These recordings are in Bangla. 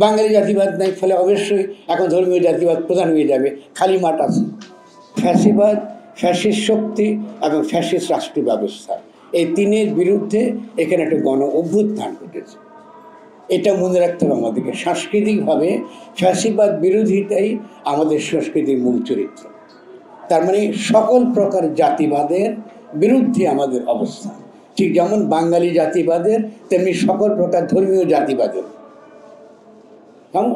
বাঙালি জাতিবাদ নাই, ফলে অবশ্যই এখন ধর্মীয় জাতিবাদ প্রধান হয়ে যাবে। খালি মাঠ আছে। ফ্যাসিবাদ, ফ্যাসিস্ট শক্তি এবং ফ্যাসিস্ট রাষ্ট্র ব্যবস্থা, এই তিনের বিরুদ্ধে এখানে একটা গণ অভ্যুত্থান ঘটেছে। এটা মনে রাখতে হবে আমাদেরকে। সাংস্কৃতিকভাবে ফ্যাসিবাদ বিরোধিতাই আমাদের সংস্কৃতির মূল চরিত্র। তার মানে সকল প্রকার জাতিবাদের বিরুদ্ধে আমাদের অবস্থান। ঠিক যেমন বাঙালি জাতিবাদের, তেমনি সকল প্রকার ধর্মীয় জাতিবাদের। কেমন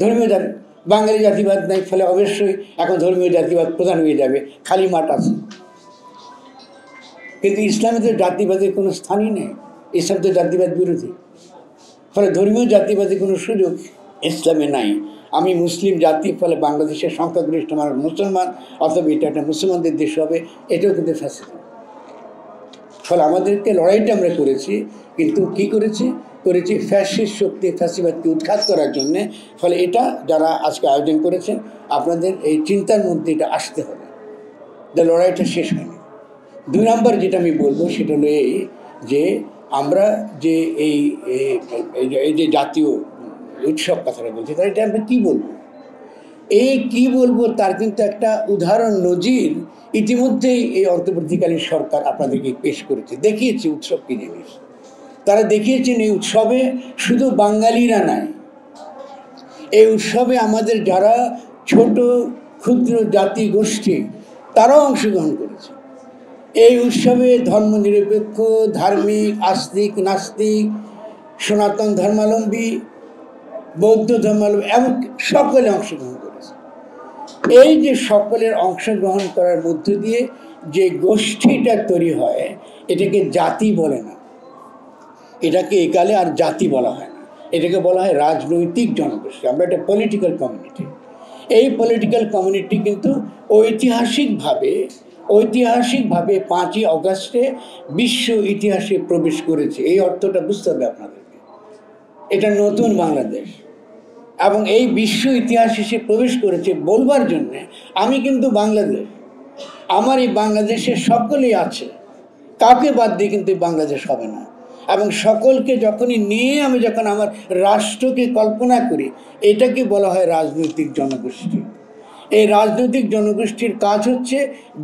ধর্মীয় জাতি, বাঙালি জাতিবাদ নাই, ফলে অবশ্যই এখন ধর্মীয় জাতিবাদ প্রধান হয়ে যাবে। খালি মাঠ আছে। কিন্তু ইসলামে তো জাতিবাদের কোনো স্থানই নেই। ইসলাম তো জাতিবাদ বিরোধী, ফলে ধর্মীয় জাতিবাদের কোনো সুযোগ ইসলামে নাই। আমি মুসলিম জাতি, ফলে বাংলাদেশের সংখ্যাগরিষ্ঠ মানুষ মুসলমান, অথবা এটা একটা মুসলমানদের দেশ হবে, এটাও কিন্তু ফ্যাসিজম। ফলে আমাদেরকে লড়াইটা আমরা করেছি, কিন্তু কি করেছি ফ্যাসিস্ট শক্তি, ফ্যাসিবাদকে উৎখাত করার জন্যে। ফলে এটা যারা আজকে আয়োজন করেছেন, আপনাদের এই চিন্তার মধ্যে এটা আসতে হবে যে লড়াইটা শেষ হয়নি। 2 নম্বর যেটা আমি বলবো সেটা হলো এই যে আমরা যে এই যে জাতীয় উৎসব কথাটা বলছি, তাহলে এটা আমরা কী বলবো? এই কি বলবো তার কিন্তু একটা উদাহরণ নজির ইতিমধ্যেই এই অন্তর্বর্তীকালীন সরকার আপনাদেরকে পেশ করেছে, দেখিয়েছে উৎসব কি জিনিস। তারা দেখিয়েছেন এই উৎসবে শুধু বাঙালিরা নাই, এই উৎসবে আমাদের যারা ছোট ক্ষুদ্র জাতি গোষ্ঠী তারাও অংশগ্রহণ করেছে। এই উৎসবে ধর্মনিরপেক্ষ, ধার্মিক, আস্তিক, নাস্তিক, সনাতন ধর্মাবলম্বী, বৌদ্ধ ধর্মাবলম্বী, এমন সকলে অংশগ্রহণ করেছে। এই যে সকলের অংশগ্রহণ করার মধ্য দিয়ে যে গোষ্ঠীটা তৈরি হয়, এটাকে জাতি বলে না, এটাকে একালে আর জাতি বলা হয় না, এটাকে বলা হয় রাজনৈতিক জনগোষ্ঠী। আমরা একটা পলিটিক্যাল কমিউনিটি। এই পলিটিক্যাল কমিউনিটি কিন্তু ঐতিহাসিকভাবে 5ই অগাস্টে বিশ্ব ইতিহাসে প্রবেশ করেছে। এই অর্থটা বুঝতে হবে আপনাদেরকে। এটা নতুন বাংলাদেশ, এবং এই বিশ্ব ইতিহাসে সে প্রবেশ করেছে বলবার জন্যে আমি কিন্তু বাংলাদেশ, আমার এই বাংলাদেশে সকলেই আছে, কাউকে বাদ দিয়ে কিন্তু বাংলাদেশ হবে না। এবং সকলকে যখনই নিয়ে আমি যখন আমার রাষ্ট্রকে কল্পনা করি, এটাকে বলা হয় রাজনৈতিক জনগোষ্ঠী। এই রাজনৈতিক জনগোষ্ঠীর কাজ হচ্ছে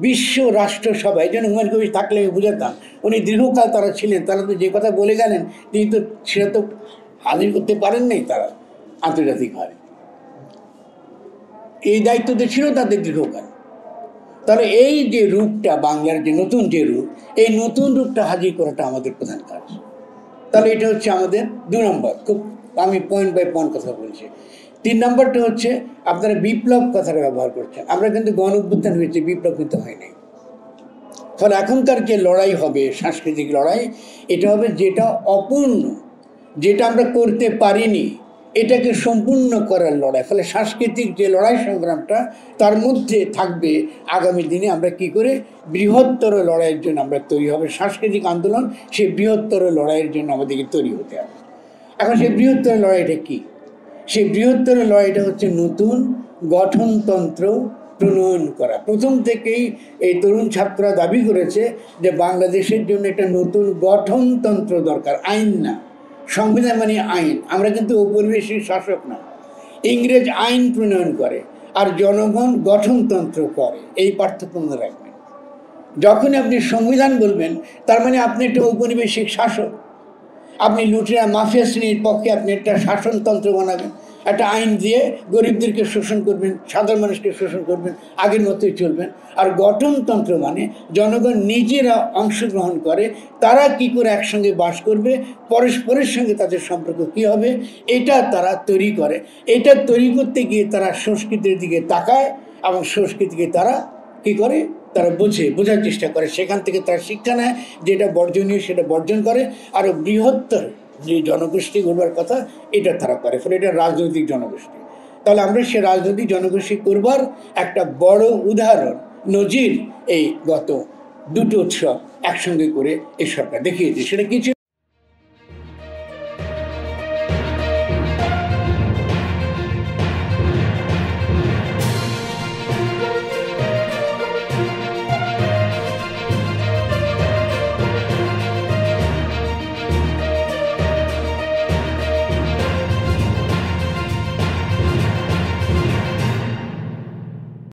বিশ্ব রাষ্ট্রসভা। এই জন্য হুমায়ুন কবির থাকলে আমি বুঝাতাম, উনি দীর্ঘকাল তারা ছিলেন, তারা তো যে কথা বলে গেলেন তিনি তো সেটা তো হাজির করতে পারেন নাই তারা আন্তর্জাতিকভাবে। এই দায়িত্বতে ছিল তাদের দীর্ঘকাল। তাহলে এই যে রূপটা, বাংলার যে নতুন যে রূপ, এই নতুন রূপটা হাজির করাটা আমাদের প্রধান কাজ। তাহলে এটা হচ্ছে আমাদের 2 নম্বর। খুব আমি পয়েন্ট বাই পয়েন্ট কথা বলছি। 3 নম্বরটা হচ্ছে আপনারা বিপ্লব কথাটা ব্যবহার করছেন। আমরা কিন্তু গণ অভ্যুত্থান হয়েছে, বিপ্লব কিন্তু হয়নি। ফলে এখনকার যে লড়াই হবে, সাংস্কৃতিক লড়াই, এটা হবে যেটা অপূর্ণ, যেটা আমরা করতে পারিনি, এটাকে সম্পূর্ণ করার লড়াই। ফলে সাংস্কৃতিক যে লড়াই সংগ্রামটা, তার মধ্যে থাকবে আগামী দিনে আমরা কি করে বৃহত্তর লড়াইয়ের জন্য আমরা তৈরি হবে। সাংস্কৃতিক আন্দোলন, সেই বৃহত্তর লড়াইয়ের জন্য আমাদেরকে তৈরি হতে হবে। এখন সেই বৃহত্তর লড়াইটা কি? সেই বৃহত্তর লড়াইটা হচ্ছে নতুন গঠনতন্ত্র প্রণয়ন করা। প্রথম থেকেই এই তরুণ ছাত্ররা দাবি করেছে যে বাংলাদেশের জন্য একটা নতুন গঠনতন্ত্র দরকার, আইন না। সংবিধান মানে আইন। আমরা কিন্তু ঔপনিবেশিক শাসক না। ইংরেজ আইন প্রণয়ন করে আর জনগণ গঠনতন্ত্র করে, এই পার্থক্য মনে রাখবেন। যখন আপনি সংবিধান বলবেন, তার মানে আপনি একটা ঔপনিবেশিক শাসক। আপনি লুটেরা মাফিয়া শ্রেণীর পক্ষে আপনি একটা শাসনতন্ত্র বানাবেন, একটা আইন দিয়ে গরিবদেরকে শোষণ করবেন, সাধারণ মানুষকে শোষণ করবেন, আগের মতোই চলবেন। আর গঠনতন্ত্র মানে জনগণ নিজেরা অংশগ্রহণ করে, তারা কি করে একসঙ্গে বাস করবে, পরস্পরের সঙ্গে তাদের সম্পর্ক কী হবে, এটা তারা তৈরি করে। এটা তৈরি করতে গিয়ে তারা সংস্কৃতির দিকে তাকায় এবং সংস্কৃতিকে তারা কী করে, তারা বোঝার চেষ্টা করে। সেখান থেকে তারা শিক্ষা নেয়, যেটা বর্জনীয় সেটা বর্জন করে, আরও বৃহত্তর যে জনগোষ্ঠী গড়বার কথা এটা তারা করে। ফলে এটা রাজনৈতিক জনগোষ্ঠী। তাহলে আমরা সে রাজনৈতিক জনগোষ্ঠী করবার একটা বড় উদাহরণ, নজির এই গত 2টো উৎসব একসঙ্গে করে এই সরকার দেখিয়েছে। সেটা কি ছিল?